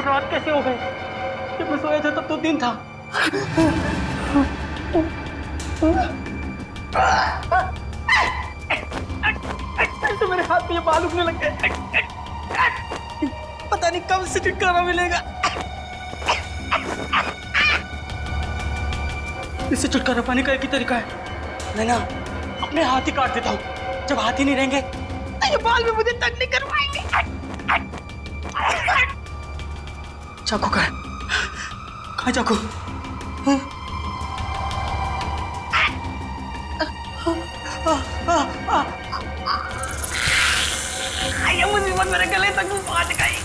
रात कैसे हो गई? जब मैं सोया था तब तो दिन था। तो मेरे हाथ में ये बाल उगने लग गए। पता नहीं कब से छुटकारा मिलेगा। इससे छुटकारा पाने का एक ही तरीका है, मैं ना अपने हाथ ही काट देता हूँ। जब हाथ ही नहीं रहेंगे तो ये बाल भी मुझे तंग नहीं करवाएंगे। चाकू कहाँ चाकू? ये मुसीबत मेरे गले तक पहुंच गई।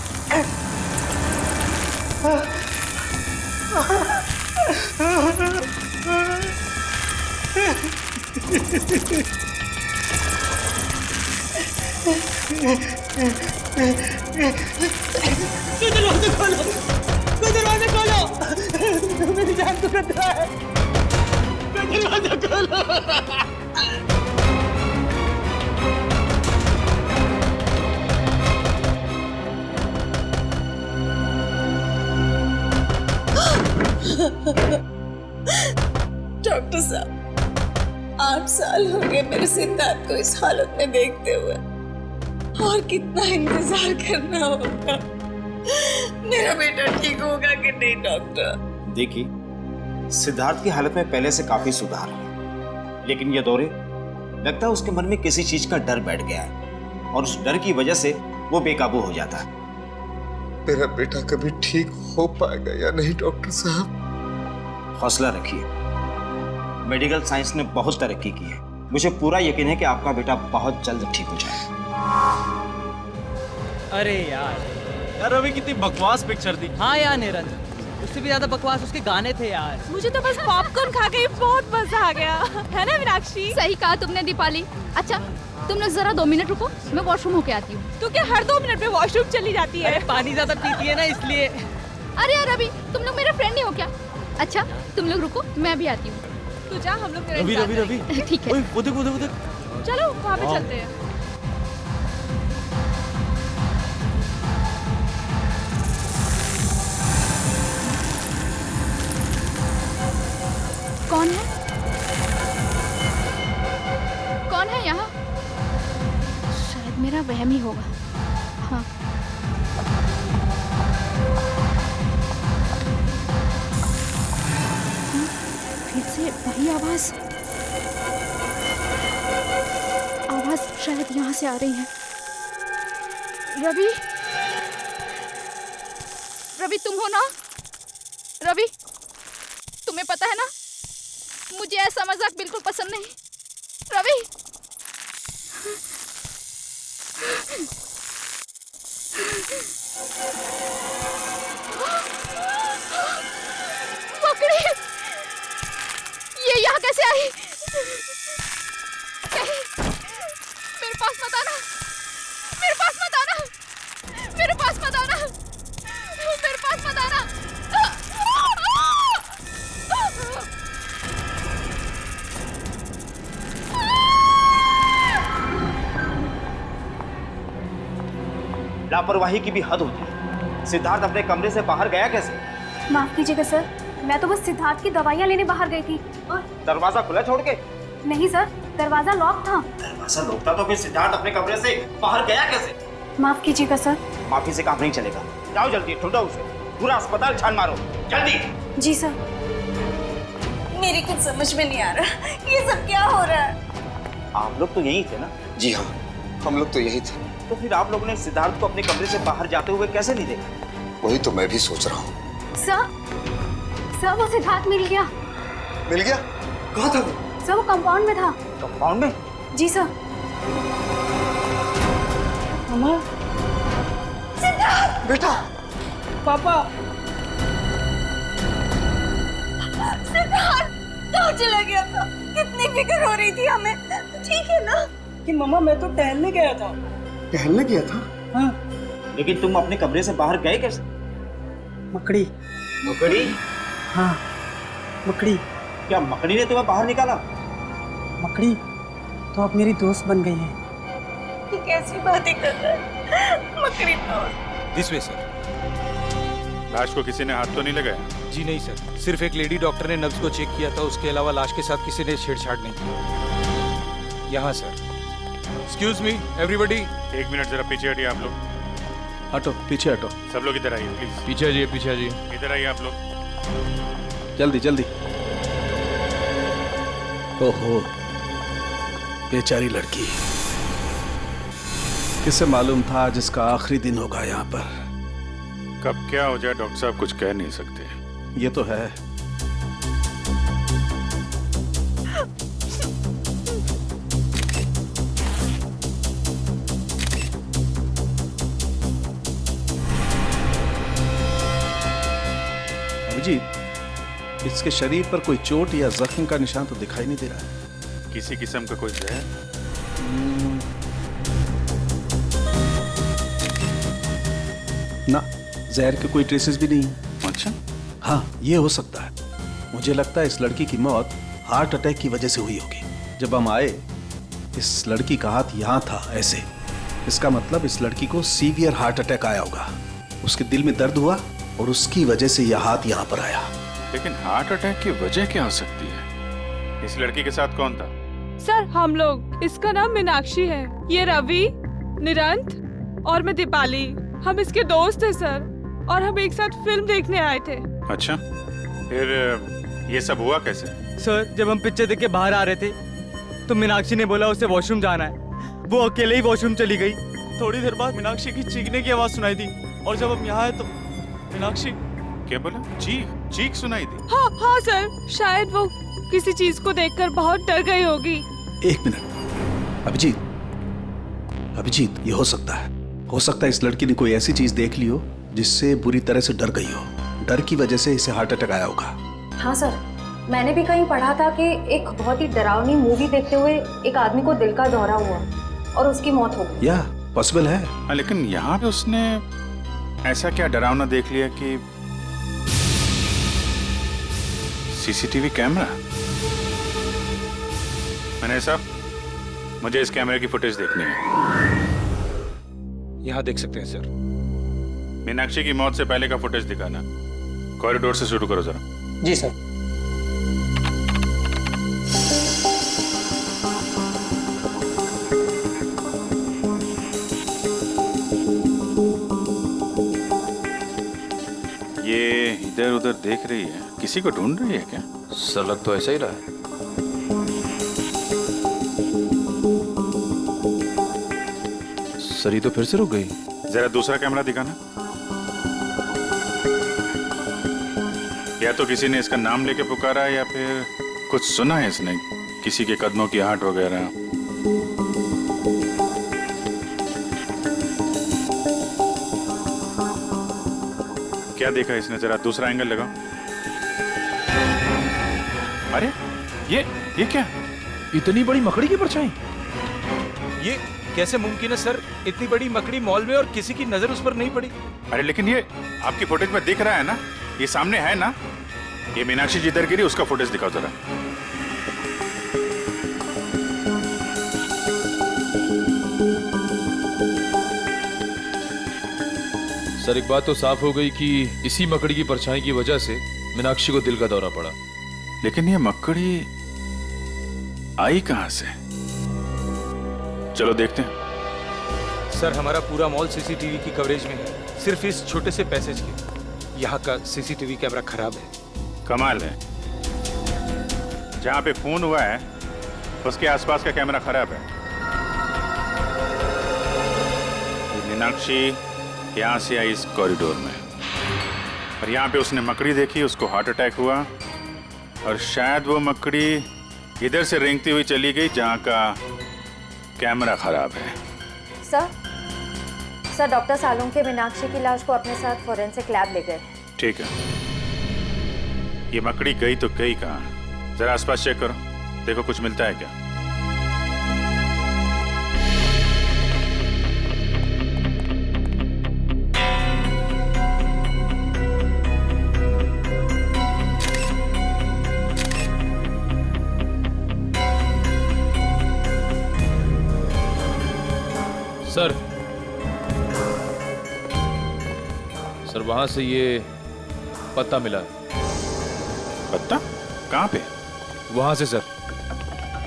दरवाजा खोलो, दरवाजा खोलो, मेरी जान को खतरा है। दरवाजा खोलो। डॉक्टर साहब, 8 साल हो गए मेरे सिद्धार्थ को इस हालत में देखते हुए, और कितना इंतजार करना होगा। मेरा बेटा ठीक होगा कि नहीं डॉक्टर? देखिए, सिद्धार्थ की हालत में पहले से काफी सुधार है, लेकिन ये दौरे लगता है उसके मन में किसी चीज का डर बैठ गया है और उस डर की वजह से वो बेकाबू हो जाता है। मेरा बेटा कभी ठीक हो पाएगा या नहीं डॉक्टर साहब? हौसला रखिए, मेडिकल साइंस ने बहुत तरक्की की है। मुझे पूरा यकीन है कि आपका बेटा बहुत जल्द ठीक हो जाएगा। अरे यार अभी कितनी बकवास पिक्चर थी। हाँ यार निरंजन, उससे भी ज्यादा बकवास उसके गाने थे यार। मुझे तो बस पॉपकॉर्न खा के बहुत मजा आ गया, है ना मीनाक्षी? सही कहा तुमने दीपाली। अच्छा तुम लोग जरा 2 मिनट रुको, मैं वॉशरूम होके आती हूँ। तू क्या हर 2 मिनट में वॉशरूम चली जाती है? अरे पानी ज्यादा पीती है ना इसलिए। अरे यार अभी तुम लोग मेरे फ्रेंड नहीं हो क्या? अच्छा तुम लोग रुको, मैं भी आती हूँ। तू जा, हम लोग तेरा रवि इंतजार रवि रवि ठीक है। ओए वो देख वो देख वो देख। चलो वहाँ पे चलते हैं। कौन है? कौन है यहाँ? शायद मेरा वहम ही होगा। हाँ फिर से वही आवाज शायद यहाँ से आ रही है। रवि, रवि तुम हो ना? रवि, तुम्हें पता है ना मुझे ऐसा मजाक बिल्कुल पसंद नहीं। रवि, मकड़ी, ये यहाँ कैसे आई? नहीं, मेरे पास मत आना, मेरे पास मत आना, मेरे पास मत आना, मेरे पास मत आना। लापरवाही की भी हद होती है। सिद्धार्थ अपने कमरे से बाहर गया कैसे? माफ कीजिएगा सर, मैं तो बस सिद्धार्थ की दवाइयाँ लेने बाहर गई थी। और दरवाजा खुला छोड़ के? नहीं सर, दरवाजा लॉक था। दरवाजा लॉक था तो फिर सिद्धार्थ अपने कमरे से बाहर गया कैसे? माफ कीजिएगा सर। माफी से काम नहीं चलेगा। जाओ जल्दी, ढूंढो उसे, पूरा अस्पताल छान मारो, जल्दी। जी सर। मेरी कुछ समझ में नहीं आ रहा, ये सब क्या हो रहा है? आप लोग तो यही थे ना? जी हाँ, हम लोग तो यही थे। तो फिर आप लोगों ने सिद्धार्थ को अपने कमरे से बाहर जाते हुए कैसे नहीं देखा? वही तो मैं भी सोच रहा हूँ। सर वो सिद्धार्थ मिल गया। मिल गया? कहाँ था वो? सर वो कंपाउंड में था। कंपाउंड में? जी सर। मामा, बेटा, पापा, सिद्धार्थ कहाँ चला गया था? कितनी फिक्र हो रही थी हमें। ठीक है ना? कि मम्मा मैं तो टहलने गया था। टहलने गया था? हाँ। लेकिन तुम अपने कमरे से बाहर गए कैसे? मकड़ी। मकड़ी? हाँ मकड़ी। क्या मकड़ी ने तुम्हें बाहर निकाला? मकड़ी तो अब मेरी दोस्त बन गई है। तू कैसी बातें कर रहा है? मकड़ी दोस्त? This way sir. लाश को किसी ने हाथ तो नहीं लगाया? जी नहीं सर, सिर्फ एक लेडी डॉक्टर ने नब्ज को चेक किया था, उसके अलावा लाश के साथ किसी ने छेड़छाड़ नहीं की। यहाँ sir. Excuse me everybody. 1 minute जरा पीछे हटिए आप लोग। हटो, पीछे हटो। सब लोग इधर आइए प्लीज। पीछे आइए, पीछे आइए। इधर आइए आप लोग। जल्दी जल्दी। ओहो, बेचारी लड़की। किसे मालूम था आज इसका आखिरी दिन होगा यहाँ पर। कब क्या हो जाए डॉक्टर साहब कुछ कह नहीं सकते। ये तो है। अभिजीत, इसके शरीर पर कोई चोट या जख्म का निशान तो दिखाई नहीं दे रहा है। किसी किस्म का कोई जहर? ना, जहर के कोई ट्रेसेस भी नहीं है। अच्छा। हाँ, ये हो सकता है। मुझे लगता है इस लड़की की मौत हार्ट अटैक की वजह से हुई होगी। जब हम आए, इस लड़की का हाथ यहाँ था ऐसे। इसका मतलब इस लड़की को सीवियर हार्ट अटैक आया होगा। उसके दिल में दर्द हुआ और उसकी वजह से यह हाथ यहाँ पर आया। लेकिन हार्ट अटैक की वजह क्या हो सकती है? इस लड़की के साथ कौन था? सर हम लोग, इसका नाम मीनाक्षी है, ये रवि, निरंत और मैं दीपाली। हम इसके दोस्त हैं सर, और हम एक साथ फिल्म देखने आए थे। अच्छा, फिर ये सब हुआ कैसे? सर, जब हम पिक्चर देख के बाहर आ रहे थे तो मीनाक्षी ने बोला उसे वॉशरूम जाना है। वो अकेले ही वॉशरूम चली गई। थोड़ी देर बाद मीनाक्षी की चीखने की आवाज सुनाई दी, और जब हम यहाँ आए तो मीनाक्षी। क्या बोला? चीख सुनाई दी? हाँ हाँ सर, शायद वो किसी चीज को देखकर बहुत डर गई होगी। 1 मिनट। अभिजीत, ये हो सकता है। हो सकता है इस लड़की ने कोई ऐसी चीज देख ली हो जिससे बुरी तरह से डर गई हो। डर की वजह से इसे हार्ट अटैक आया होगा। हाँ सर, मैंने भी कहीं पढ़ा था कि एक बहुत ही डरावनी मूवी देखते हुए एक आदमी को दिल का दौरा हुआ और उसकी मौत हो गई। या पॉसिबल है। हाँ, लेकिन यहाँ पे उसने ऐसा क्या डरावना देख लिया कि सीसीटीवी कैमरा? मैंने साहब, मुझे इस कैमरे की फुटेज देखनी है। यहाँ देख सकते हैं सर। मीनाक्षी की मौत से पहले का फुटेज दिखाना। कॉरिडोर से शुरू करो जरा। जी सर। ये इधर उधर देख रही है, किसी को ढूंढ रही है क्या? सर लग तो ऐसा ही रहा है। सरी तो फिर से रुक गई। जरा दूसरा कैमरा दिखाना। या तो किसी ने इसका नाम लेके पुकारा है या फिर कुछ सुना है इसने, किसी के कदमों की आहट वगैरह। क्या देखा इसने? जरा दूसरा एंगल लगाओ। अरे ये क्या? इतनी बड़ी मकड़ी की परछाई? ये कैसे मुमकिन है सर? इतनी बड़ी मकड़ी मॉल में और किसी की नजर उस पर नहीं पड़ी। अरे लेकिन ये आपकी फुटेज में दिख रहा है ना, ये सामने है ना। ये मीनाक्षी जिधर गिरी उसका फुटेज दिखाओ जरा। सर एक बात तो साफ हो गई कि इसी मकड़ी की परछाई की वजह से मीनाक्षी को दिल का दौरा पड़ा। लेकिन ये मकड़ी आई कहां से? चलो देखते हैं। सर हमारा पूरा मॉल सीसीटीवी की कवरेज में है, सिर्फ इस छोटे से पैसेज के। यहाँ का सीसीटीवी कैमरा खराब है। कमाल है, जहां पे खून हुआ है उसके आसपास का कैमरा खराब है। ये मीनाक्षी यहाँ से आई इस कॉरिडोर में, और यहाँ पे उसने मकड़ी देखी, उसको हार्ट अटैक हुआ, और शायद वो मकड़ी इधर से रेंगती हुई चली गई जहाँ का कैमरा खराब है। सर डॉक्टर सालों के मीनाक्षी की लाश को अपने साथ फोरेंसिक लैब ले गए। ठीक है, ये मकड़ी गई तो गई कहाँ? जरा आसपास चेक करो, देखो कुछ मिलता है क्या। सर वहां से ये पत्ता मिला है। पत्ता? कहाँ पे? वहां से सर।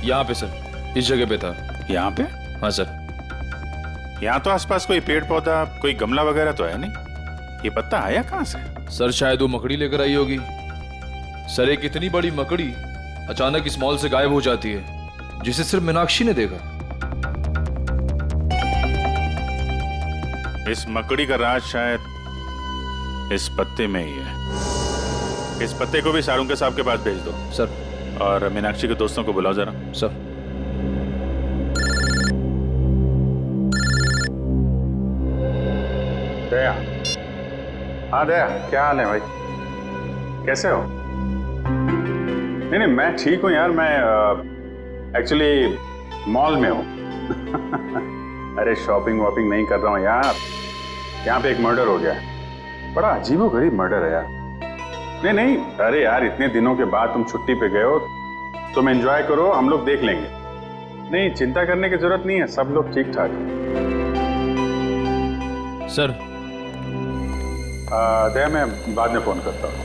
यहाँ पे सर, इस जगह पे था। यहाँ पे? हाँ सर। यहाँ तो आसपास कोई पेड़ पौधा, कोई गमला वगैरह तो है नहीं। ये पत्ता आया कहाँ से? सर शायद वो मकड़ी लेकर आई होगी। सर एक इतनी बड़ी मकड़ी अचानक इस मॉल से गायब हो जाती है, जिसे सिर्फ मीनाक्षी ने देखा। इस मकड़ी का राज शायद इस पत्ते में ही है। इस पत्ते को भी सारुंके साहब के पास भेज दो सर। और मीनाक्षी के दोस्तों को बुलाओ जरा। सर। दया। हाँ दया, क्या हाल है भाई? कैसे हो? नहीं नहीं, मैं ठीक हूँ यार। मैं एक्चुअली मॉल में हूँ। अरे शॉपिंग वॉपिंग नहीं कर रहा हूँ यार। यहाँ पे एक मर्डर हो गया है। बड़ा अजीबोगरीब मर्डर है यार। नहीं नहीं, अरे यार इतने दिनों के बाद तुम छुट्टी पे गए हो, तुम एंजॉय करो, हम लोग देख लेंगे। नहीं, चिंता करने की जरूरत नहीं है, सब लोग ठीक ठाक हैं। सर दया, मैं बाद में फोन करता हूँ।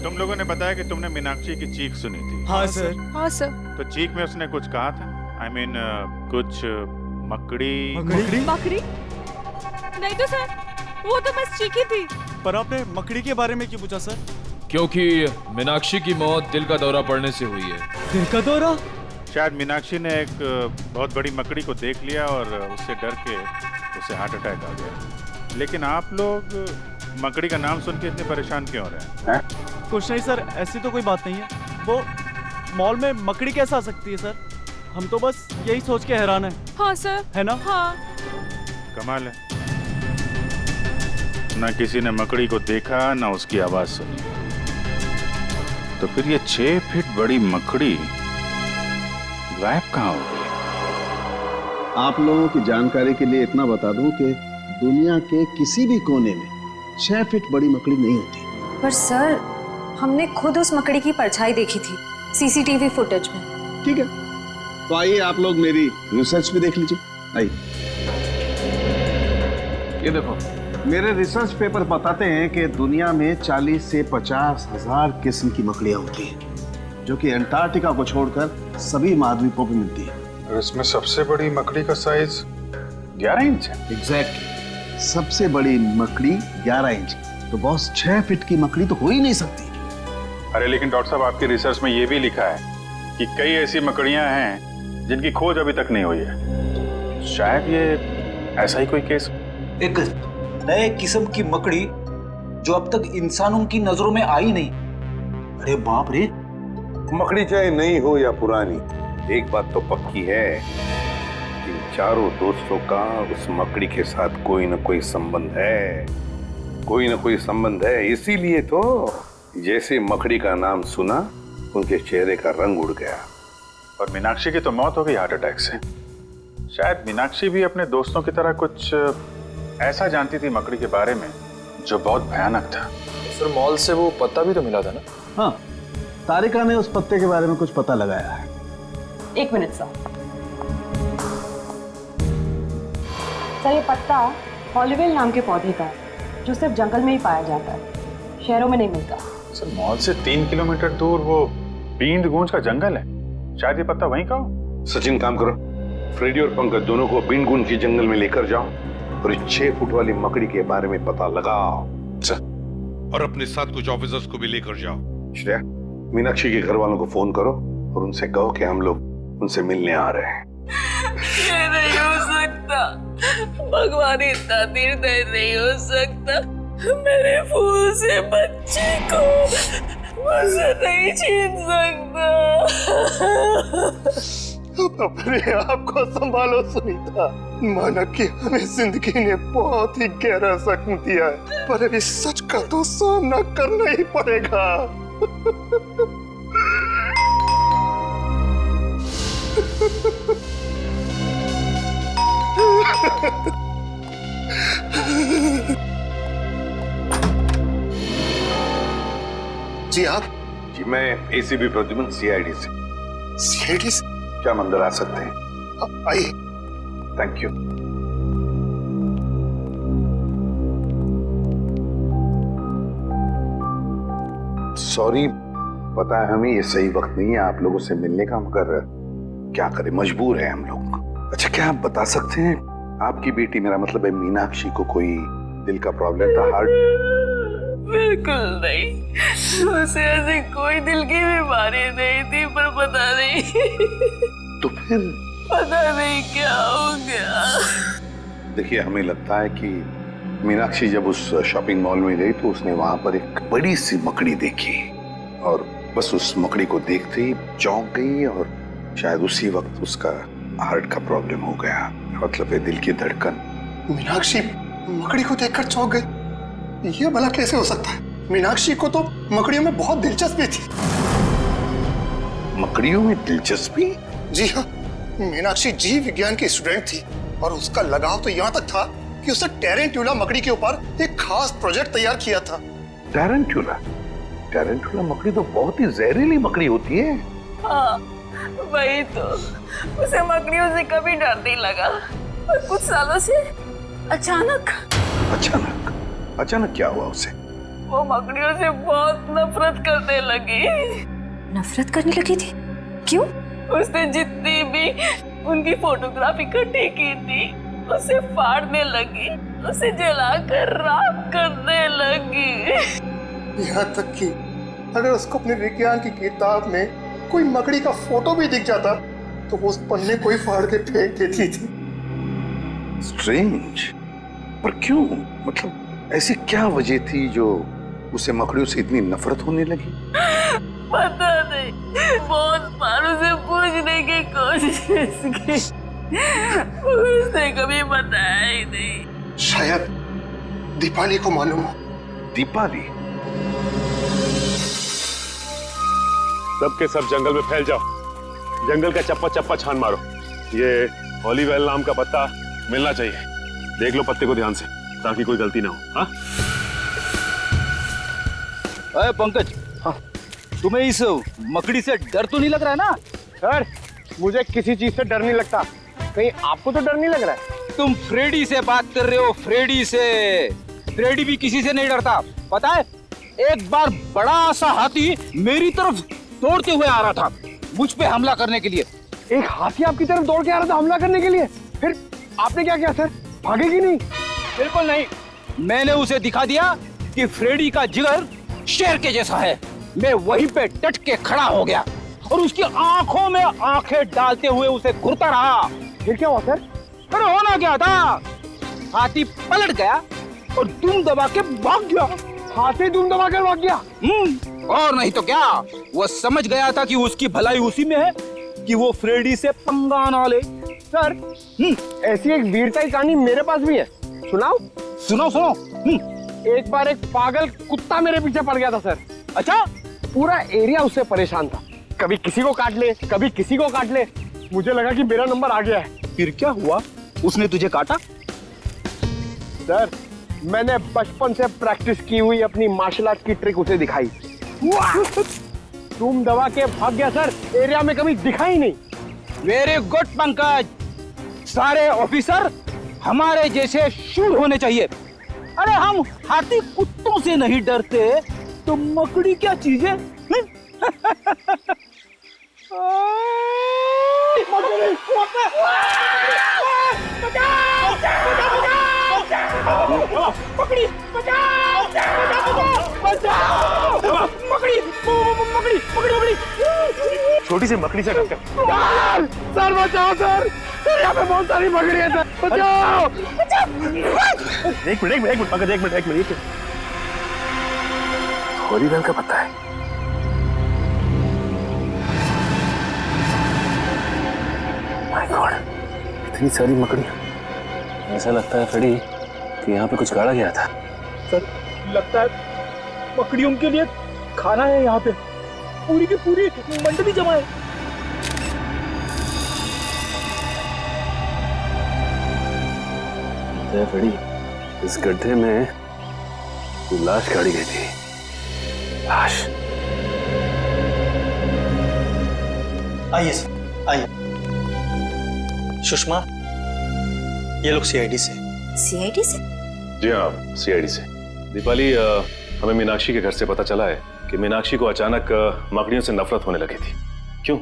तुम लोगों ने बताया कि तुमने मीनाक्षी की चीख सुनी थी। हाँ सर। हाँ सर। तो चीख में उसने कुछ कहा था? I mean, कुछ मकड़ी? मकड़ी? नहीं तो सर, वो तो बस चीखी थी। पर आपने मकड़ी के बारे में क्यों पूछा सर? क्योंकि मीनाक्षी की मौत दिल का दौरा पड़ने से हुई है। दिल का दौरा? शायद मीनाक्षी ने एक बहुत बड़ी मकड़ी को देख लिया और उससे डर के उसे हार्ट अटैक आ गया। लेकिन आप लोग मकड़ी का नाम सुन के इतने परेशान क्यों हो रहे हैं? कुछ नहीं सर, ऐसी तो कोई बात नहीं है। वो मॉल में मकड़ी कैसे आ सकती है सर? हम तो बस यही सोच के हैरान हैं। हाँ सर। है ना? हाँ। कमाल है, ना किसी ने मकड़ी को देखा ना उसकी आवाज सुनी। तो फिर ये 6 फीट बड़ी मकड़ी गायब कहाँ हो गई? आप लोगों की जानकारी के लिए इतना बता दूं कि दुनिया के किसी भी कोने में 6 फीट बड़ी मकड़ी नहीं होती। पर सर, हमने खुद उस मकड़ी की परछाई देखी थी सीसीटीवी फुटेज में। ठीक है, तो आइए आप लोग मेरी रिसर्च भी देख लीजिए। आइए, ये देखो, मेरे रिसर्च पेपर बताते हैं कि दुनिया में 40 से 50 हजार किस्म की मकड़ियां होती हैं, जो कि अंटार्कटिका को छोड़कर सभी महाद्वीपों पर मिलती है। और इसमें सबसे बड़ी मकड़ी का साइज 11 इंच है। एग्जैक्टली, सबसे बड़ी मकड़ी 11 इंच। तो बॉस 6 फीट की मकड़ी तो हो ही नहीं सकती। अरे लेकिन डॉक्टर साहब, आपकी रिसर्च में ये भी लिखा है कि कई ऐसी मकड़ियां हैं जिनकी खोज अभी तक नहीं हुई है। शायद ये ऐसा ही कोई केस। एक नए किस्म की मकड़ी जो अब तक इंसानों की नजरों में आई नहीं। अरे बाप रे! मकड़ी चाहे नई हो या पुरानी, एक बात तो पक्की है, इन चारों दोस्तों का उस मकड़ी के साथ कोई ना कोई संबंध है। कोई ना कोई संबंध है, इसीलिए तो जैसे मकड़ी का नाम सुना उनके चेहरे का रंग उड़ गया। और मीनाक्षी की तो मौत हो गई हार्ट अटैक से। शायद मीनाक्षी भी अपने दोस्तों की तरह कुछ ऐसा जानती थी मकड़ी के बारे में जो बहुत भयानक था। सर मॉल से वो पत्ता भी तो मिला था ना? हाँ, तारिका ने उस पत्ते के बारे में कुछ पता लगाया है। 1 मिनट सर। सर, ये पत्ता हॉलीवेल नाम के पौधे का है, जो सिर्फ जंगल में ही पाया जाता है, शहरों में नहीं मिलता। सर मॉल से 3 किलोमीटर दूर वो बींद गूंज का जंगल है, शायद ये पत्ता वहीं का हो। सचिन, काम करो, फ्रेडी और पंकज दोनों को बिनगुन की जंगल में लेकर जाओ और इस 6 फुट वाली मकड़ी के बारे में पता लगाओ। और अपने साथ कुछ ऑफिसर्स को भी लेकर जाओ। श्रेया, मीनाक्षी के घर वालों को फोन करो और उनसे कहो कि हम लोग उनसे मिलने आ रहे हैं। ये नहीं हो सकता, भगवान इतना निर्दय नहीं हो सकता। मेरे फूल से बच्चे को मुझसे नहीं छीन सकता। अपने आप को संभालो सुनीता। माना कि हमें जिंदगी ने बहुत ही गहरा जख्म दिया है, पर अभी सच का तो सामना करना ही पड़ेगा। जी आप? जी मैं एसीबी प्रद्युमन, सीआईडी से। सीआईडी से? क्या हम अंदर आ सकते हैं? आइए। Thank you. सॉरी, पता है हमें ये सही वक्त नहीं है आप लोगों से मिलने का, मगर क्या करें, मजबूर है हम लोग। अच्छा, क्या आप बता सकते हैं आपकी बेटी, मेरा मतलब है मीनाक्षी को कोई दिल का प्रॉब्लम था, हार्ट? बिल्कुल नहीं, उसे ऐसी कोई दिल की बीमारी नहीं थी, पर पता नहीं तो फिर पता नहीं क्या हो गया। देखिए, हमें लगता है कि मीनाक्षी जब उस शॉपिंग मॉल में गई तो उसने वहां पर एक बड़ी सी मकड़ी देखी और बस उस मकड़ी को देखते ही चौंक गई और शायद उसी वक्त उसका हार्ट का प्रॉब्लम हो गया, मतलब है दिल की धड़कन। मीनाक्षी मकड़ी को देखकर चौंक गई, ये भला कैसे हो सकता है? मीनाक्षी को तो मकड़ियों में बहुत दिलचस्पी थी। मकड़ियों में दिलचस्पी? जी हाँ, मीनाक्षी जीव विज्ञान की स्टूडेंट थी और उसका लगाव तो यहाँ तक था कि उसने टेरेंट्यूला मकड़ी के ऊपर एक खास प्रोजेक्ट तैयार किया था। टेरेंट्यूला? टेरेंट्यूला मकड़ी तो बहुत ही जहरीली मकड़ी होती है। हाँ, वही तो, उसे मकड़ियों से कभी डर नहीं लगा, और कुछ सालों से अचानक क्या हुआ उसे? वो मकड़ियों से बहुत नफरत करने लगी। नफरत करने लगी थी? क्यों? उसने जितनी भी उनकी फोटोग्राफ इकट्ठी की थी उसे फाड़ने लगी, उसे जलाकर राख करने लगी। यहाँ तक कि अगर उसको अपने विज्ञान की किताब में कोई मकड़ी का फोटो भी दिख जाता तो वो उस पन्ने को ही फाड़ के फेंक देती थी। स्ट्रेंज, पर क्यों? मतलब ऐसी क्या वजह थी जो उसे मकड़ियों से इतनी नफरत होने लगी? पता नहीं, बहुत बार उसे पूछने की कोशिश की, उसने कभी बताया ही नहीं। शायद दीपाली को मालूम हो। दीपाली? सब के सब जंगल में फैल जाओ, जंगल का चप्पा चप्पा छान मारो, ये हॉलीवेल नाम का पत्ता मिलना चाहिए। देख लो पत्ते को ध्यान से ताकि कोई गलती ना हो। हाँ? अरे पंकज, हाँ, तुम्हें इस मकड़ी से डर तो नहीं लग रहा है ना? सर, मुझे किसी चीज से डर नहीं लगता, कहीं आपको तो डर नहीं लग रहा है? तुम फ्रेडी से बात कर रहे हो, फ्रेडी से। फ्रेडी भी किसी से नहीं डरता, पता है? एक बार बड़ा सा हाथी मेरी तरफ दौड़ते हुए आ रहा था, मुझ पे हमला करने के लिए। एक हाथी आपकी तरफ दौड़ के आ रहा था हमला करने के लिए? फिर आपने क्या किया सर? भागेगी नहीं? बिल्कुल नहीं, मैंने उसे दिखा दिया कि फ्रेडी का जिगर शेर के जैसा है। मैं वहीं पे डट के खड़ा हो गया और उसकी आंखों में आंखें डालते हुए उसे घूरता रहा। फिर क्या हुआ सर? अरे होना क्या था, हाथी पलट गया और दुम दबा के भाग गया। हाथी दुम दबा कर भाग गया? और नहीं तो क्या, वो समझ गया था कि उसकी भलाई उसी में है कि वो फ्रेडी से पंगा ना ले। सर, ऐसी एक वीरता की कहानी मेरे पास भी है, सुनाओ? सुनो। एक बार एक पागल कुत्ता मेरे पीछे पड़ गया था सर। अच्छा? पूरा एरिया उससे परेशान था, कभी किसी को काट ले, कभी किसी को काट ले। मुझे लगा कि मेरा नंबर आ गया है। फिर क्या हुआ? उसने तुझे काटा? सर, मैंने बचपन से प्रैक्टिस की हुई अपनी मार्शल आर्ट की ट्रिक उसे दिखाई, तुम दबा के भाग गया सर, एरिया में कभी दिखा ही नहीं। वेरी गुड पंकज, सारे ऑफिसर हमारे जैसे शूर होने चाहिए। अरे हम हाथी कुत्तों से नहीं डरते तो मकड़ी क्या चीज है? मकड़ी, बचाओ! मकड़ी, मकड़ी! छोटी सी मकड़ी से डरते। सर बचाओ सर, यहाँ पे बहुत सारी मकड़ी है सर, बचाओ! एक मिनट पंकज, एक मिनट। हॉलीवेल का पता है? माय गॉड, इतनी सारी मकड़ियां। ऐसा लगता है फ्रेडी कि यहाँ पे कुछ गाड़ा गया था। सर, लगता है मकड़ियों के लिए खाना है यहाँ पे, पूरी की पूरी मंडली जमा है। फ्रेडी, इस गड्ढे में लाश गाड़ी गई थी। लाश? आइए सर, आइए। सुषमा, ये लोग सीआईडी से। सीआईडी से? जी हाँ, सीआईडी से। दीपाली, हमें मीनाक्षी के घर से पता चला है कि मीनाक्षी को अचानक मकड़ियों से नफरत होने लगी थी। क्यों?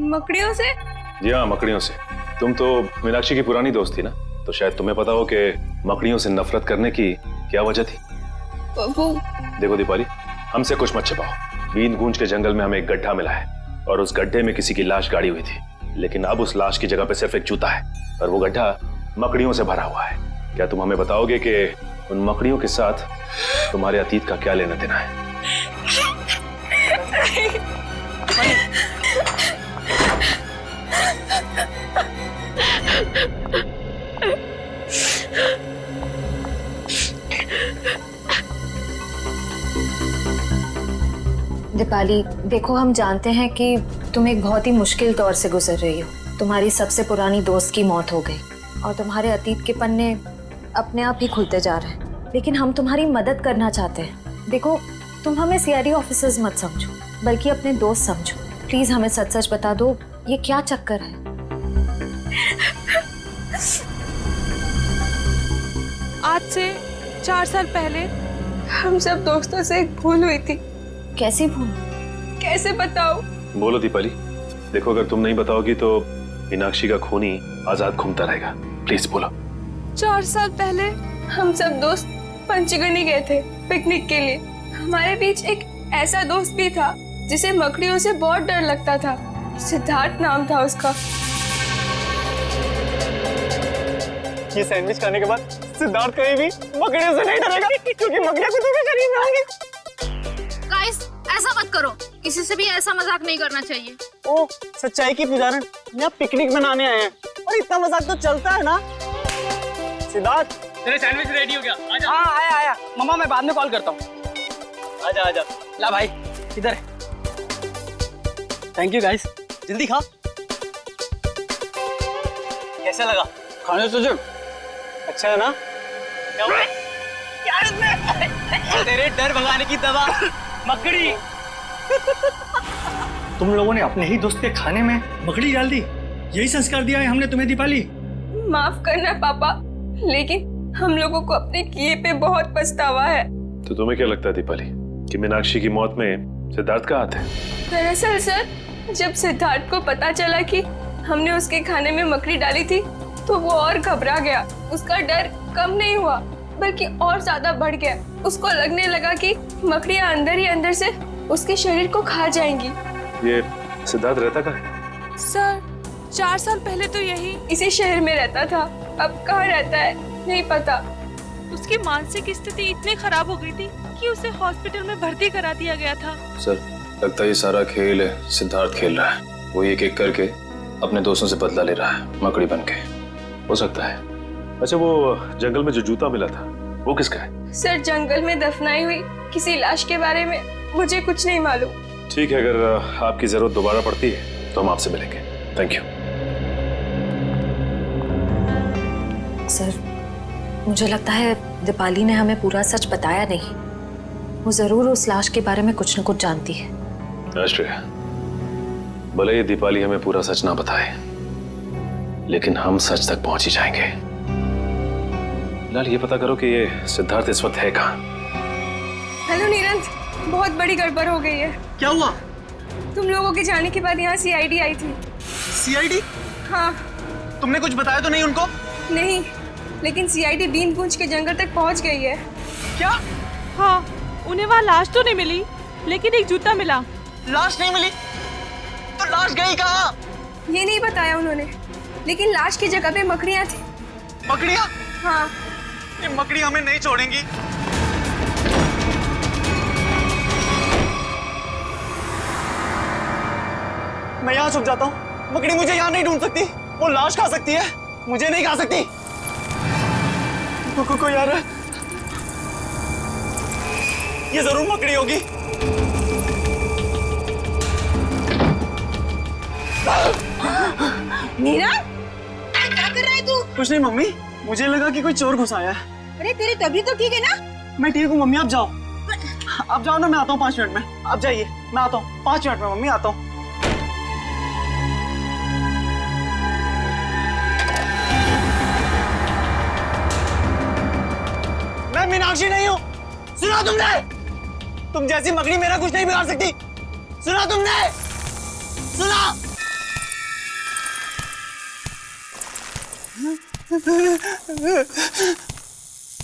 मकड़ियों से? जी हाँ, मकड़ियों से। तुम तो मीनाक्षी की पुरानी दोस्त थी ना, तो शायद तुम्हें पता हो कि मकड़ियों से नफरत करने की क्या वजह थी। वो देखो दीपाली, हमसे कुछ मत छिपाओ। बीन गूंज के जंगल में हमें एक गड्ढा मिला है और उस गड्ढे में किसी की लाश गाड़ी हुई थी, लेकिन अब उस लाश की जगह पे सिर्फ एक जूता है और वो गड्ढा मकड़ियों से भरा हुआ है। क्या तुम हमें बताओगे कि उन मकड़ियों के साथ तुम्हारे अतीत का क्या लेना देना है? दीपाली, देखो हम जानते हैं कि तुम एक बहुत ही मुश्किल दौर से गुजर रही हो। तुम्हारी सबसे पुरानी दोस्त की मौत हो गई और तुम्हारे अतीत के पन्ने अपने आप ही खुलते जा रहे हैं, लेकिन हम तुम्हारी मदद करना चाहते हैं। देखो, तुम हमें सीआईडी ऑफिसर्स मत समझो, बल्कि अपने दोस्त समझो। प्लीज हमें सच सच बता दो, ये क्या चक्कर है? आज से 4 साल पहले हम सब दोस्तों से एक भूल हुई थी। कैसी भूल? कैसे बताओ? बोलो दीपाली। देखो, अगर तुम नहीं बताओगी तो मीनाक्षी का खून ही आजाद घूमता रहेगा। प्लीज बोलो। 4 साल पहले हम सब दोस्त पंचगनी गए थे पिकनिक के लिए। हमारे बीच एक ऐसा दोस्त भी था जिसे मकड़ियों से बहुत डर लगता था। सिद्धार्थ नाम था उसका। ये सैंडविच खाने के बाद सिद्धार्थ कहीं भी मकड़ियों से नहीं डरेगा, क्योंकि मकड़ियां खुद के शरीर में होंगी। गाइस, ऐसा मत करो, किसी से भी ऐसा मजाक नहीं करना चाहिए। ओ, सच्चाई की पुजारन, यहाँ पिकनिक मनाने आए हैं और इतना मजाक तो चलता है ना। सिद्धार्थ, तेरे सैंडविच रेडी हो गया? आजा। हाँ, आया। मम्मा, मैं बाद में कॉल करता हूँ। आजा। ला भाई, इधर। Thank you guys. जल्दी खा। कैसा लगा? खाने तो जो अच्छा है ना? क्या इसमें? तेरे डर भगाने की दवा मकड़ी। तुम लोगों ने अपने ही दोस्त के खाने में मकड़ी डाल दी। यही संस्कार दिया है हमने तुम्हें दीपाली। माफ करना पापा, लेकिन हम लोगों को अपने किए पे बहुत पछतावा है। तो तुम्हें क्या लगता है दीपाली कि मीनाक्षी की मौत में सिद्धार्थ का हाथ है? दरअसल सर, जब सिद्धार्थ को पता चला कि हमने उसके खाने में मकड़ी डाली थी, तो वो और घबरा गया। उसका डर कम नहीं हुआ, बल्कि और ज्यादा बढ़ गया। उसको लगने लगा कि मकड़ियां अंदर ही अंदर से उसके शरीर को खा जाएंगी। ये सिद्धार्थ रहता कहाँ है? सर, 4 साल पहले तो यही इसी शहर में रहता था। अब कहाँ रहता है नहीं पता। उसकी मानसिक स्थिति इतनी खराब हो गई थी कि उसे हॉस्पिटल में भर्ती करा दिया गया था। सर, लगता है ये सारा खेल है सिद्धार्थ खेल रहा है। वो एक एक करके अपने दोस्तों से बदला ले रहा है मकड़ी बन के। हो सकता है। अच्छा, वो जंगल में जो जूता मिला था वो किसका है? सर, जंगल में दफनाई हुई किसी लाश के बारे में मुझे कुछ नहीं मालूम। ठीक है, अगर आपकी जरूरत दोबारा पड़ती है तो हम आपसे मिलेंगे। Thank you. सर, मुझे लगता है दीपाली ने हमें पूरा सच बताया नहीं। वो जरूर उस लाश के बारे में कुछ न कुछ जानती है। आश्रया, भले ही दीपाली हमें पूरा सच ना बताए, लेकिन हम सच तक पहुंच ही जाएंगे। लाल, ये पता करो कि ये सिद्धार्थ इस वक्त है कहाँ? हेलो नीरंत, बहुत बड़ी गड़बड़ हो गई है। क्या हुआ? तुम लोगों के जाने के बाद यहाँ सीआईडी आई थी। सीआईडी? हाँ। तुमने कुछ बताया तो नहीं उनको? नहीं, लेकिन सीआईडी बीन गूंज के जंगल तक पहुँच गई है। क्या? हाँ, उन्हें वहाँ लाश तो नहीं मिली, लेकिन एक जूता मिला। लाश नहीं मिली? तो लाश गई कहाँ? ये नहीं बताया उन्होंने, लेकिन लाश की जगह पे मकड़ियाँ थी। मकड़ियाँ? हाँ। ये मकड़ी हमें नहीं छोड़ेंगी। मैं यहाँ छुप जाता हूँ। मकड़ी मुझे यहाँ नहीं ढूंढ सकती। वो लाश खा सकती है, मुझे नहीं खा सकती। कोई आ रहा है। ये जरूर मकड़ी होगी। नीरा, क्या कर रहा है तू? कुछ नहीं मम्मी, मुझे लगा कि कोई चोर घुस आया है। अरे तेरी तबीयत तो ठीक है ना? मैं ठीक हूँ मम्मी, आप जाओ। आप जाओ ना, मैं आता हूँ 5 मिनट में। आप जाइए, मैं आता हूँ 5 मिनट में मम्मी, आता हूँ। मैं मीनाक्षी नहीं हूँ, सुना तुमने? तुम जैसी मकड़ी मेरा कुछ नहीं बिगाड़ सकती। सुना तुमने? सुना?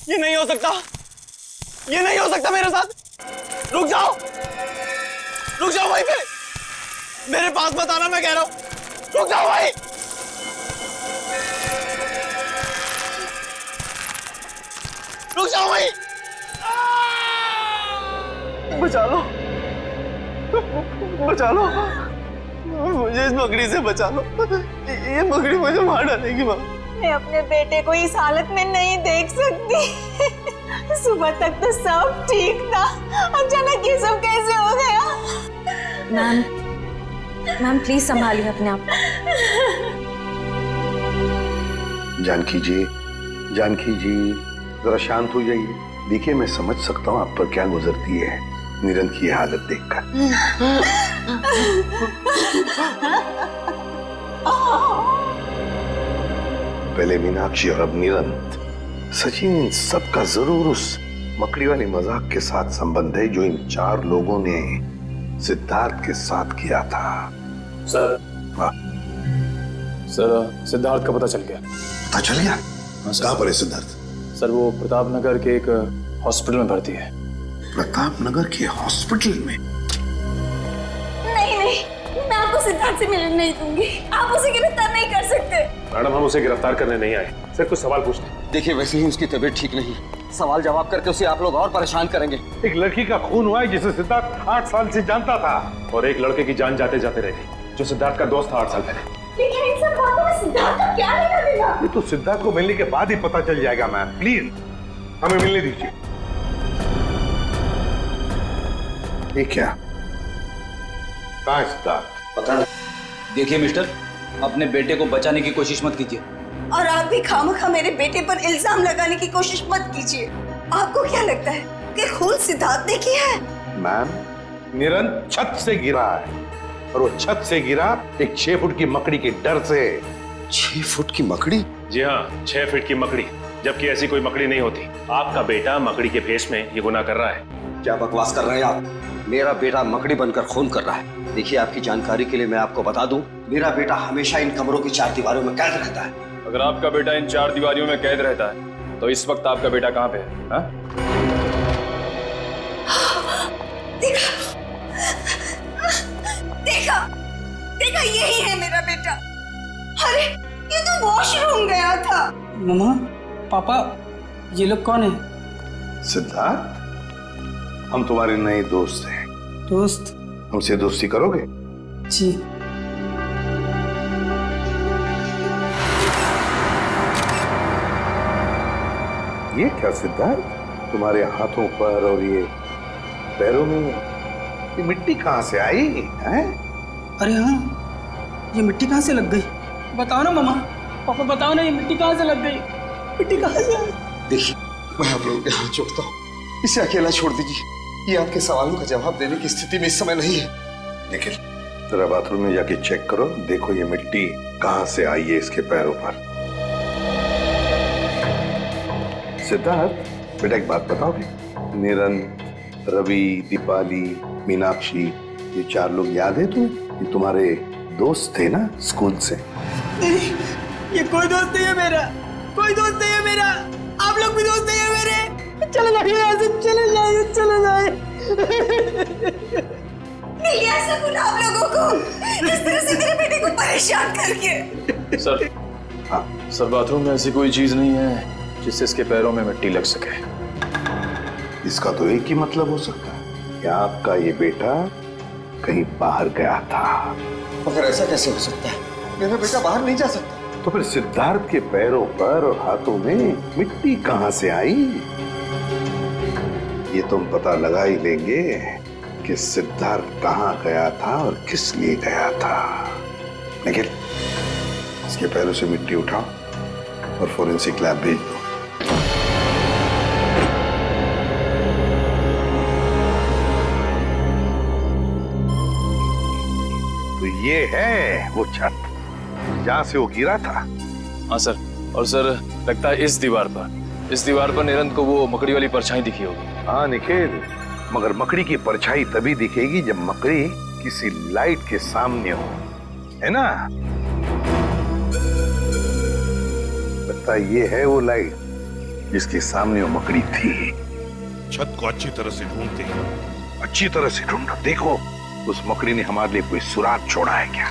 ये नहीं हो सकता, ये नहीं हो सकता मेरे साथ। रुक जाओ वहीं पे, मेरे पास मत आना, मैं कह रहा हूं। रुक जाओ भाई, रुक जाओ भाई, बचा लो, बचा लो मुझे, इस मकड़ी से बचा लो। ये मकड़ी मुझे मार डालेगी माँ। मैं अपने बेटे को इस हालत में नहीं देख सकती। सुबह तक तो सब ठीक था, अचानक ये सब कैसे हो गया? मैम प्लीज संभालिए अपने आप। जानकी जी, जानकी जी जरा शांत हो जाइए। देखिए मैं समझ सकता हूँ आप पर क्या गुजरती है निरंत की हालत देखकर। पहले मीनाक्षी और अब निरंत। सचिन, इन सबका जरूर उस मकड़ी वाली मजाक के साथ संबंध है जो इन 4 लोगों ने सिद्धार्थ के साथ किया था। सर, सर सिद्धार्थ का पता चल गया। पता चल गया? कहाँ पर है सिद्धार्थ? सर वो प्रताप नगर के एक हॉस्पिटल में भर्ती है। प्रताप नगर के हॉस्पिटल में? नहीं, मैं आपको सिद्धार्थ से मिलने नहीं दूंगी। आप उसे गिरफ्तार नहीं कर सकते। मैडम हम उसे गिरफ्तार करने नहीं आए, सिर्फ कुछ सवाल पूछते हैं। देखिए वैसे ही उसकी तबीयत ठीक नहीं, सवाल जवाब करके उसे आप लोग और परेशान करेंगे। एक लड़की का खून हुआ है जिसे सिद्धार्थ 8 साल से जानता था, और एक लड़के की जान जाते जाते रह गई जो सिद्धार्थ का दोस्त था 8 साल पहले। लेकिन इन सब बातों में सिद्धार्थ का क्या लेना देना? ये तो सिद्धार्थ को मिलने के बाद ही पता चल जाएगा। मैम प्लीज हमें मिलने दीजिए। ये क्या? कहाँ है सिद्धार्थ? पता नहीं। देखिए मिस्टर, अपने बेटे को बचाने की कोशिश मत कीजिए। और आप भी खामखा मेरे बेटे पर इल्जाम लगाने की कोशिश मत कीजिए। आपको क्या लगता है कि खून सिद्धार्थ ने किया है? मैम, निरंत छत से गिरा है और वो छत से गिरा एक 6 फुट की मकड़ी के डर से। 6 फुट की मकड़ी? जी हाँ, 6 फीट की मकड़ी, जबकि ऐसी कोई मकड़ी नहीं होती। आपका बेटा मकड़ी के भेष में ये गुनाह कर रहा है। क्या बकवास कर रहे हैं आप? मेरा बेटा मकड़ी बनकर खून कर रहा है। देखिए आपकी जानकारी के लिए मैं आपको बता दूं, मेरा बेटा हमेशा इन कमरों की 4 दीवारों में कैद रहता है। अगर आपका बेटा इन 4 दीवारियों में कैद रहता है तो इस वक्त आपका बेटा कहाँ पे है? हा? देखा यही है मेरा बेटा। अरे ये तो वॉशरूम गया था। मम्मा, पापा, ये लोग कौन है? सिद्धार्थ, हम तुम्हारे नए दोस्त हैं। दोस्त? हमसे दोस्ती करोगे? जी। ये क्या सिद्धार्थ, तुम्हारे हाथों पर और ये पैरों में ये मिट्टी कहाँ से आई है? अरे हाँ, ये मिट्टी कहाँ से लग गई? बताओ ना मम्मा, पापा बताओ ना, ये मिट्टी कहाँ से लग गई? मिट्टी कहाँ से आई? देखिए मैं आप लोगों के हाथ जोड़ता हूँ, इसे अकेला छोड़ दीजिए। ये आपके सवालों का जवाब देने की स्थिति में इस समय नहीं है। निखिल, जरा बाथरूम में जाके चेक करो, देखो ये मिट्टी कहाँ से आई है इसके पैरों पर। सिद्धार्थ बेटा एक बात बताओगे, निरंत, रवि, दीपाली, मीनाक्षी, ये 4 लोग याद है तुम्हें? ये तुम्हारे दोस्त थे ना स्कूल से? नहीं, ये कोई दोस्त नहीं है मेरा, कोई दोस्त नहीं है मेरा। आप लोग भी दोस्त नहीं है मेरे। चले जाइए यहाँ से, चले जाइए, चले जाइए। नहीं ऐसा बोला आप लोगों को, इस तरह से मेरे बेटे को परेशान करके। सर, सर बाथरूम में ऐसी कोई चीज नहीं है जिससे इसके पैरों में मिट्टी लग सके। इसका तो एक ही मतलब हो सकता है कि आपका ये बेटा कहीं बाहर गया था। मगर ऐसा कैसे हो सकता है? मेरा बेटा बाहर नहीं जा सकता। तो फिर सिद्धार्थ के पैरों पर और हाथों में मिट्टी कहां से आई? ये तुम पता लगा ही लेंगे कि सिद्धार्थ कहां गया था और किस लिए गया था। निखिल, इसके पैरों से मिट्टी उठाओ और फोरेंसिक लैब भेज दो। तो ये है वो छत जहां से वो गिरा था। हाँ सर, और सर लगता है इस दीवार पर निरंत को वो मकड़ी वाली परछाई दिखी होगी। हाँ निखिल, मगर मकड़ी की परछाई तभी दिखेगी जब मकड़ी किसी लाइट के सामने हो, है ना? लगता है ये है वो लाइट जिसके सामने वो मकड़ी थी। छत को अच्छी तरह से ढूंढते हैं। अच्छी तरह से ढूंढो, देखो उस मकड़ी ने हमारे लिए कोई सुराग छोड़ा है क्या?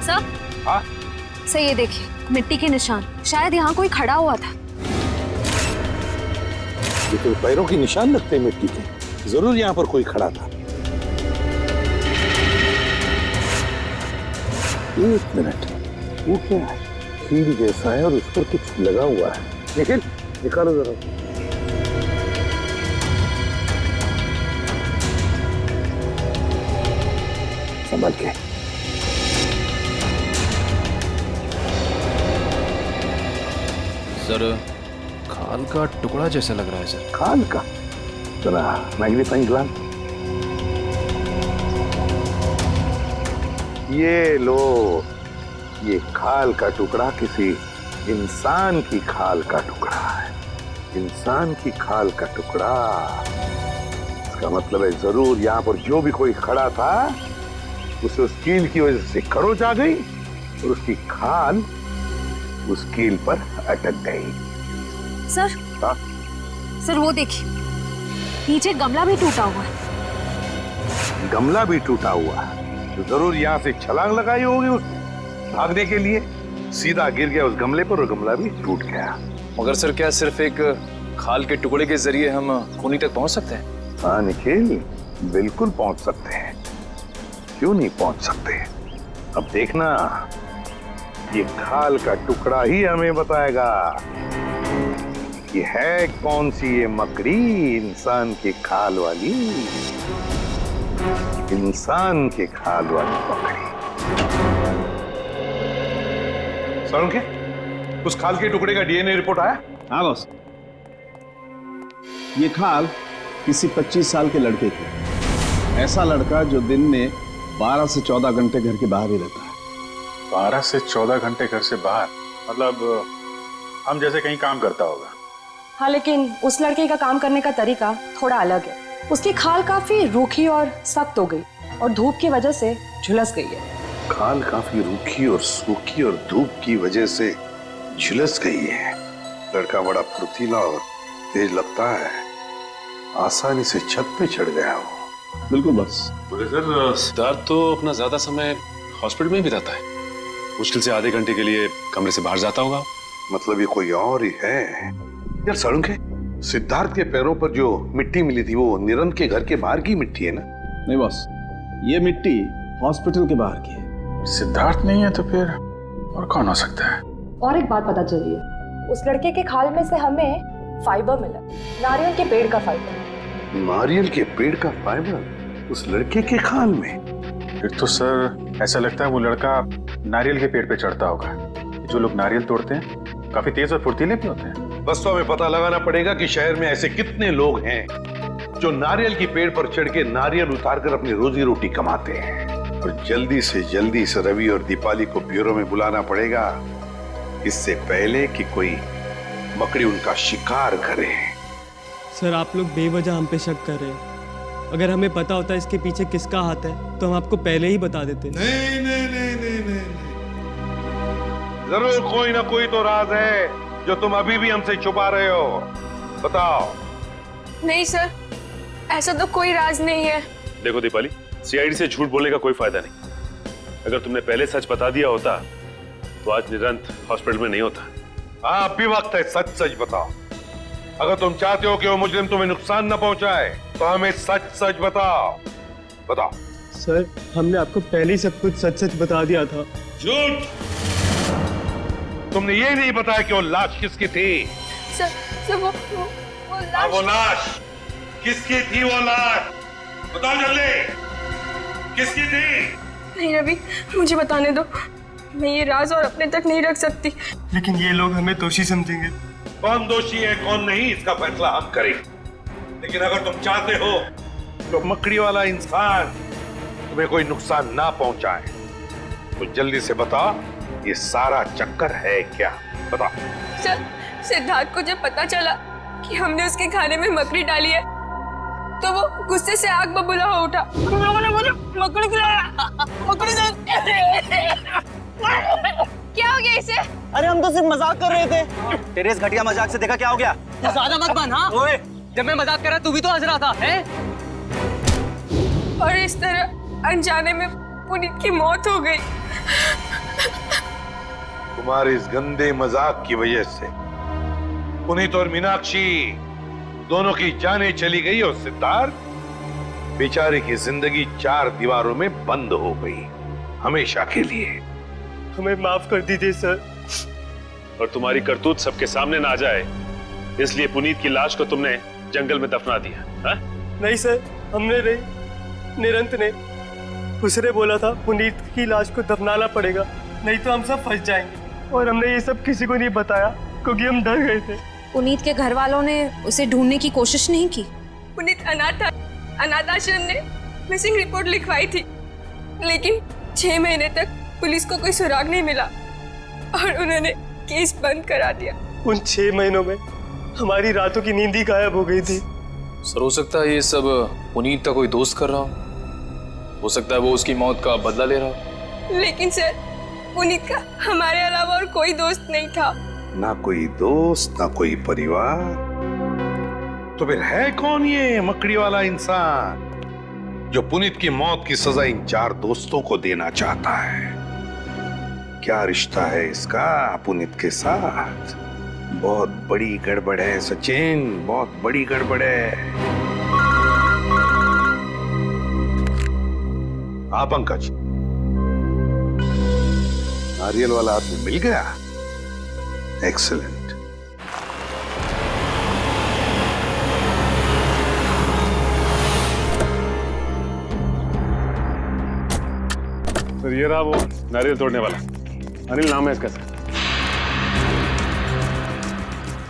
सर, हाँ? सर ये देखिए मिट्टी के निशान, शायद यहाँ कोई खड़ा हुआ था। ये तो पैरों के निशान लगते हैं मिट्टी के, जरूर यहाँ पर कोई खड़ा था। एक मिनट, वो क्या है? कील जैसा है और उस पर कुछ लगा हुआ है। निखिल, निकालो जरा। संभल के। सर, खाल का टुकड़ा जैसा लग रहा है सर। खाल का? जरा मैग्नीफाइंग ग्लास। ये लो, ये खाल का टुकड़ा किसी इंसान की खाल का टुकड़ा है। इंसान की खाल का टुकड़ा, इसका मतलब है जरूर यहाँ पर जो भी कोई खड़ा था उसे उस कील की वजह से खरोच आ गई और उसकी खाल उस कील पर अटक गई। सर, हाँ? सर वो देखिए नीचे गमला भी टूटा हुआ है। गमला भी टूटा हुआ है तो जरूर यहाँ से छलांग लगाई होगी उस भागने के लिए, सीधा गिर गया उस गमले पर और गमला भी टूट गया। मगर सर, क्या सिर्फ एक खाल के टुकड़े के जरिए हम खूनी तक पहुंच सकते हैं? हाँ निखिल, बिल्कुल पहुंच सकते हैं, क्यों नहीं पहुंच सकते। अब देखना, ये खाल का टुकड़ा ही हमें बताएगा कि है कौन सी ये मकड़ी इंसान की खाल वाली, इंसान की खाल वाली मकड़ी। सारुण, उस खाल के टुकड़े का डीएनए रिपोर्ट आया? हाँ बॉस, ये खाल किसी 25 साल के लड़के की, ऐसा लड़का जो दिन में 12 से 14 घंटे घर के बाहर ही रहता है। 12 से 14 घंटे घर से बाहर, मतलब हम जैसे कहीं काम करता होगा। हाँ, लेकिन उस लड़के का काम करने का तरीका थोड़ा अलग है। उसकी खाल काफी रूखी और सख्त हो गई और धूप की वजह से झुलस गई है। खाल काफी रूखी और सूखी और धूप की वजह से झुलस गई है। लड़का बड़ा फुर्तीला और तेज लगता है, आसानी से छत पे चढ़ गया हो। बिल्कुल बस। बोले सर, सिद्धार्थ तो अपना ज्यादा समय हॉस्पिटल में ही बिताता है। मुश्किल से आधे घंटे के लिए कमरे से बाहर जाता होगा। मतलब ये कोई और ही है। यार सारुण, सिद्धार्थ के पैरों पर जो मिट्टी मिली थी वो निरंत के घर के बाहर की मिट्टी है ना? नहीं बॉस, ये मिट्टी हॉस्पिटल के बाहर की है। सिद्धार्थ नहीं है तो फिर और कौन हो सकता है? और एक बात पता चली है, उस लड़के के खाल में से हमें फाइबर मिला, नारियल के पेड़ का फाइबर। नारियल के पेड़ का फाइबर उस लड़के के खाल में? फिर तो सर ऐसा लगता है वो लड़का नारियल के पेड़ पे चढ़ता होगा। जो लोग नारियल तोड़ते हैं काफी तेज और फुर्तीले भी होते हैं। बस तो हमें पता लगाना पड़ेगा कि शहर में ऐसे कितने लोग हैं जो नारियल की पेड़ पर चढ़ के नारियल उतारकर अपनी रोजी रोटी कमाते हैं। और जल्दी से रवि और दीपाली को ब्यूरो में बुलाना पड़ेगा, इससे पहले कि कोई मकड़ी उनका शिकार करे। सर, आप लोग बेवजह हम पे शक कर रहे हैं। अगर हमें पता होता इसके पीछे किसका हाथ है तो हम आपको पहले ही बता देते। नहीं नहीं नहीं नहीं नहीं, जरूर कोई ना कोई तो राज है जो तुम अभी भी हमसे छुपा रहे हो। बताओ। नहीं सर, ऐसा तो कोई राज नहीं है। देखो दीपाली, सीआईडी से झूठ बोलने का कोई फायदा नहीं। अगर तुमने पहले सच बता दिया होता तो आज निरंत हॉस्पिटल में नहीं होता। हाँ, अब भी वक्त है, सच सच बताओ। अगर तुम चाहते हो कि वो मुजरिम तुम्हें नुकसान न पहुंचाए तो हमें सच सच बताओ। बताओ। सर, हमने आपको पहले ही सब कुछ सच सच बता दिया था। झूठ! तुमने ये नहीं बताया कि वो लाश किसकी थी? सर वो लाश। वो लाश किसकी थी? वो लाश बताओ जल्दी, किसकी थी? नहीं रवि, मुझे बताने दो। मैं ये राज और अपने तक नहीं रख सकती। लेकिन ये लोग हमें दोषी समझेंगे। कौन दोषी है कौन नहीं इसका फैसला हम करेंगे। लेकिन अगर तुम चाहते हो तो मकड़ी वाला इंसान तुम्हें कोई नुकसान ना पहुंचाए तो जल्दी से बताओ ये सारा चक्कर है क्या? बताओ। सर, सिद्धार्थ को जब पता चला कि हमने उसके खाने में मकड़ी डाली है तो वो गुस्से से आग बबूला हो उठा। मुझे मकड़ी खिलाया, मकड़ी क्या हो गया इसे? अरे हम तो सिर्फ मजाक कर रहे थे। तेरे इस घटिया मजाक से देखा क्या हो गया? तू ज्यादा मत बन। हाँ ओए, जब मैं मजाक कर रहा तू भी तो हंस रहा था हैं? और इस तरह अनजाने में पुनीत की मौत हो गई। तुम्हारे इस गंदे मजाक की वजह से पुनीत और मीनाक्षी दोनों की जानें चली गई और सिद्धार्थ बेचारे की जिंदगी 4 दीवारों में बंद हो गई हमेशा के लिए। हमें माफ कर दीजिए सर। और तुम्हारी करतूत सबके सामने ना आ जाए इसलिए पुनीत की लाश को तुमने जंगल में दफना दिया। हा? नहीं सर, हमने नहीं, निरंत ने। उसने बोला था पुनीत की लाश को दफनाना पड़ेगा, नहीं तो हम सब फंस जाएंगे। और हमने ये सब किसी को नहीं बताया क्योंकि हम डर गए थे। पुनीत के घर वालों ने उसे ढूंढने की कोशिश नहीं की? पुनीत अनाथ आश्रम ने मिसिंग रिपोर्ट लिखवाई थी, लेकिन 6 महीने तक पुलिस को कोई सुराग नहीं मिला और उन्होंने केस बंद करा दिया। उन 6 महीनों में हमारी रातों की नींद ही गायब हो गई थी। सर हो सकता है ये सब पुनीत का कोई दोस्त कर रहा हो सकता है वो उसकी मौत का बदला ले रहा हो। लेकिन सर, पुनीत का हमारे अलावा और कोई दोस्त नहीं था। ना कोई दोस्त, ना कोई परिवार, तो फिर है कौन ये मकड़ी वाला इंसान जो पुनीत की मौत की सजा इन 4 दोस्तों को देना चाहता है? क्या रिश्ता है इसका पुनीत के साथ? बहुत बड़ी गड़बड़ है सचिन, बहुत बड़ी गड़बड़ है। हाँ पंकज, नारियल वाला आदमी मिल गया। एक्सीलेंट। सर ये रहा वो नारियल तोड़ने वाला। अनिल नाम है इसका सर।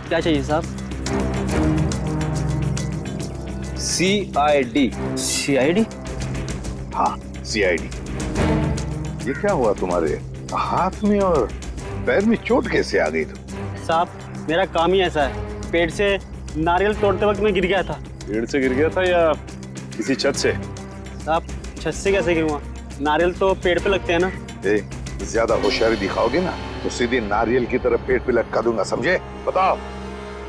क्या चाहिए साहब? CID। CID? हाँ CID। ये क्या हुआ तुम्हारे हाथ में और पैर में चोट कैसे आ गई? साहब मेरा काम ही ऐसा है, पेड़ से नारियल तोड़ते वक्त मैं गिर गया था। पेड़ से गिर गया था या किसी छत से? साहब छत से कैसे गिरूंगा? नारियल तो पेड़ पे लगते हैं ना। ज्यादा होशियारी दिखाओगे ना तो सीधे नारियल की तरफ पेड़ पे लटका दूंगा, समझे? बताओ,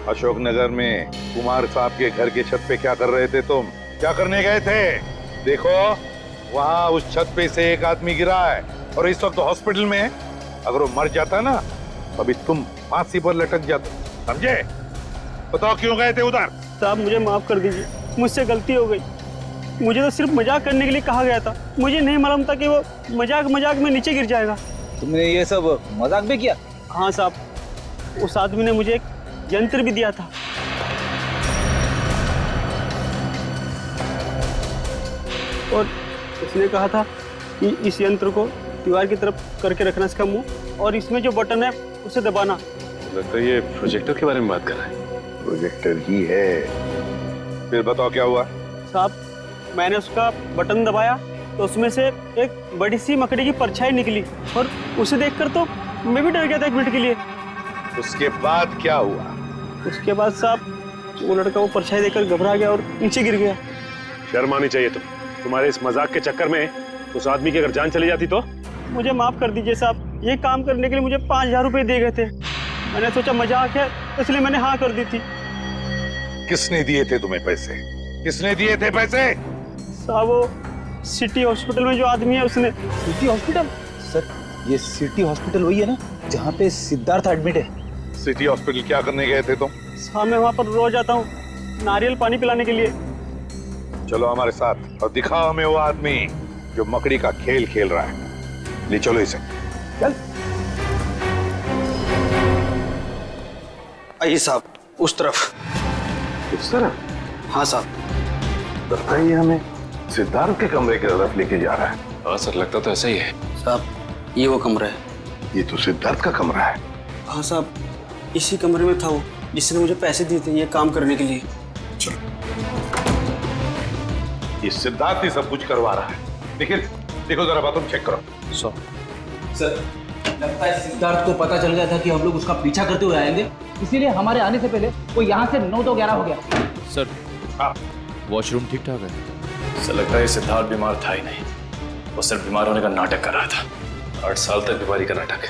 अशोकनगर में कुमार साहब के घर के छत पे क्या कर रहे थे तुम? क्या करने गए थे? देखो वहाँ उस छत पे से एक आदमी गिरा है और इस वक्त हॉस्पिटल में है। अगर वो मर जाता ना अभी तुम फांसी पर लटक जाते, समझे? बताओ क्यों गए थे उधर? साहब मुझे माफ कर दीजिए, मुझसे गलती हो गई। मुझे तो सिर्फ मजाक करने के लिए कहा गया था, मुझे नहीं मालूम था कि वो मजाक में नीचे गिर जाएगा। तुमने ये सब मजाक भी किया? हाँ साहब, उस आदमी ने मुझे एक यंत्र भी दिया था। और उसने कहा था कि इस यंत्र को दीवार की तरफ करके रखना इसका मुंह, और इसमें जो बटन है उसे दबाना। लगता है ये प्रोजेक्टर के बारे में बात कर रहा है। प्रोजेक्टर ही है। फिर बताओ क्या हुआ? साहब मैंने उसका बटन दबाया तो उसमें से एक बड़ी सी मकड़ी की परछाई निकली और उसे देखकर तो मैं भी डर गया था एक मिनट के लिए। उसके बाद क्या हुआ? उसके बाद साहब वो लड़का वो परछाई देखकर घबरा गया और नीचे गिर गया। शर्म आनी चाहिए तुम्हारे इस मजाक के चक्कर में उस आदमी की अगर जान चली जाती तो? मुझे माफ कर दीजिए साहब, ये काम करने के लिए मुझे 5000 रुपए दिए गए थे। मैंने सोचा मजाक है इसलिए मैंने हाँ कर दी थी। किसने दिए थे तुम्हें पैसे? किसने दिए थे पैसे? साहब वो सिटी हॉस्पिटल में जो आदमी है उसने। City hospital? सर ये सिटी हॉस्पिटल वही है ना जहाँ पे सिद्धार्थ एडमिट है? सिटी हॉस्पिटल क्या करने गए थे तुम? साहब मैं वहाँ पर रोज आता हूँ नारियल पानी पिलाने के लिए। चलो हमारे साथ और दिखाओ हमें वो आदमी जो मकड़ी का खेल खेल रहा है। ले चलो इसे। चल। आइए साहब उस तरफ। इस तरफ? हाँ साहब। बताइए हमें, सिद्धार्थ के कमरे की तरफ लेके जा रहा है। हाँ सर लगता तो ऐसा ही है। साहब ये वो कमरा है। ये तो सिद्धार्थ का कमरा है। हाँ साहब इसी कमरे में था वो जिसने मुझे पैसे दिए थे ये काम करने के लिए। चलो ये सिद्धार्थ ही सब कुछ करवा रहा है। देखो जरा बात चेक करो। सर लगता है सिद्धार्थ को पता चल गया था कि हम लोग उसका पीछा करते हुए आएंगे, इसीलिए हमारे आने से पहले वो यहाँ से 9 तो 11 हो गया। सर हाँ वॉशरूम ठीक ठाक है? सर लगता है सिद्धार्थ बीमार था ही नहीं, वो सिर्फ बीमार होने का नाटक कर रहा था। 8 साल तक बीमारी का नाटक।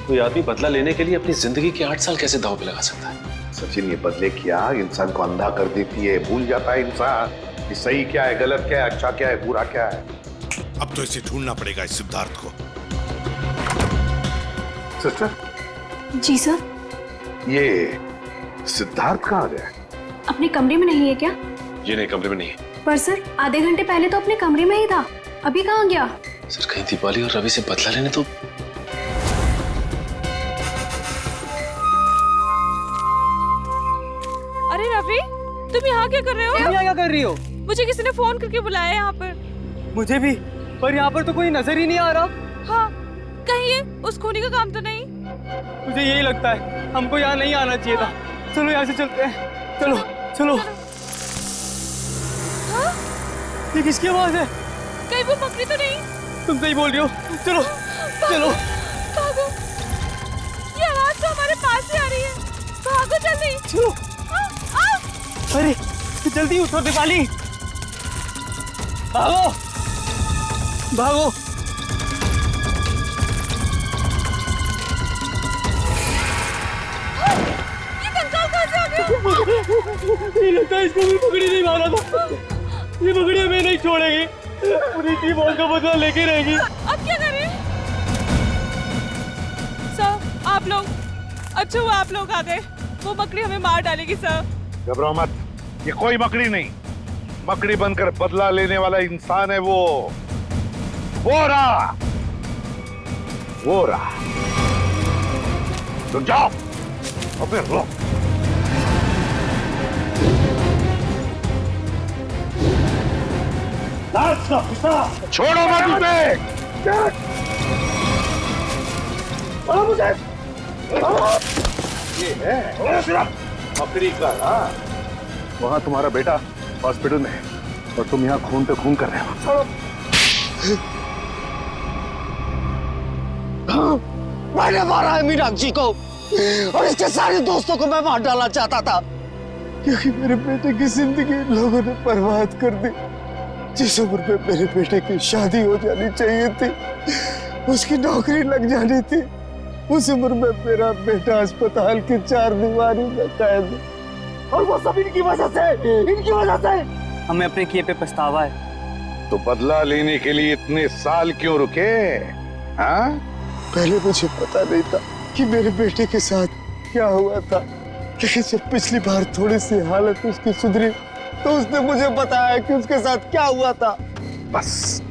कोई आदमी बदला लेने के लिए अपनी जिंदगी के 8 साल कैसे दांव पे लगा सकता है? सचिन, ये बदले की आग इंसान को अंधा कर देती है। भूल जाता है इंसान कि सही क्या है, गलत क्या है, अच्छा क्या है, बुरा क्या है। अब तो इसे ढूंढना पड़ेगा इस सिद्धार्थ को। सिस्टर। जी सर। ये सिद्धार्थ कहाँ गया? अपने कमरे में नहीं है क्या? ये नहीं, कमरे में नहीं। पर सर आधे घंटे पहले तो अपने कमरे में ही था, अभी कहाँ गया? सर कहीं दीपाली और रवि से बदला लेने तो। अरे रवि, तुम यहाँ क्या कर रहे हो? तुम यहाँ क्या कर रही हो? मुझे किसी ने फोन करके बुलाया यहाँ पर। मुझे भी, पर यहाँ पर तो कोई नजर ही नहीं आ रहा। हाँ, कहीं ये उस खूनी का काम तो नहीं? मुझे यही लगता है, हमको यहाँ नहीं आना चाहिए था। चलो यहाँ से चलते हैं, चलो चलो। हाँ? ये किसकी आवाज है? कहीं वो मकड़ी तो नहीं? तुम सही बोल रही हो, चलो चलो। भागो, ये आवाज तो हमारे पास ही आ रही है। भागो जल्दी। चलो। अरे जल्दी उठो दीपाली, भागो भागो। ये कंकाल कहाँ से आ गया? ये लगता है इसको भी पकड़ी नहीं मारा था। ये पकड़ी हमें नहीं छोड़ेगी, पूरी टीम का बदला लेके रहेगी। अब क्या करें? सर आप लोग, अच्छा हुआ आप लोग आ गए, वो मकड़ी हमें मार डालेगी सर। घबराओ मत, ये कोई मकड़ी नहीं, मकड़ी बनकर बदला लेने वाला इंसान है वो रहा। तो जाओ और फिर रो। छोड़ो मत उसे। मुझे ये है मकड़ी का ना। वहां तुम्हारा बेटा हॉस्पिटल में और तुम यहाँ खून पे खून कर रहे हो। मैंने मारा है मीनाक्षी को और इसके सारे दोस्तों को मैं मार डालना चाहता था, क्योंकि मेरे बेटे की जिंदगी लोगों ने बर्बाद कर दी। जिस उम्र में मेरे बेटे की शादी हो जानी चाहिए थी, उसकी नौकरी लग जानी थी, उस उम्र में मेरा बेटा अस्पताल की 4 दीवारी में कैद, और वो सब इनकी वजह से। हमें अपने किए पे पछतावा है। तो बदला लेने के लिए इतने साल क्यों रुके? हाँ? पहले मुझे पता नहीं था कि मेरे बेटे के साथ क्या हुआ था, क्योंकि जब पिछली बार थोड़ी सी हालत उसकी सुधरी तो उसने मुझे बताया कि उसके साथ क्या हुआ था। बस,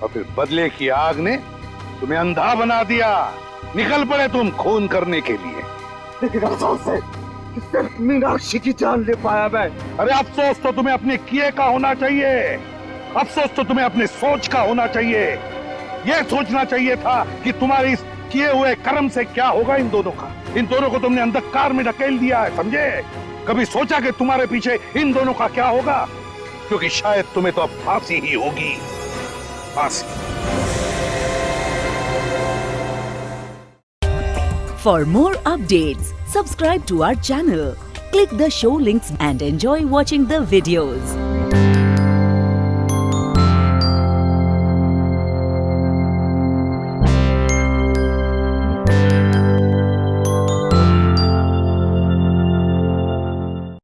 और फिर बदले की आग ने तुम्हें अंधा बना दिया। निकल पड़े तुम खून करने के लिए। लेकिन अफसोस है कि सिर्फ मीनाक्षी की जान ले पाया मैं। अरे अफसोस तो तुम्हें अपने किए का होना चाहिए, अफसोस तो तुम्हें अपने सोच का होना चाहिए। यह सोचना चाहिए था कि तुम्हारे इस किए हुए कर्म से क्या होगा इन दोनों का। इन दोनों को तुमने अंधकार में ढकेल दिया है, समझे? कभी सोचा कि तुम्हारे पीछे इन दोनों का क्या होगा? क्योंकि शायद तुम्हें तो अब फांसी ही होगी, फांसी। For more updates, subscribe to our channel, click the show links and enjoy watching the videos.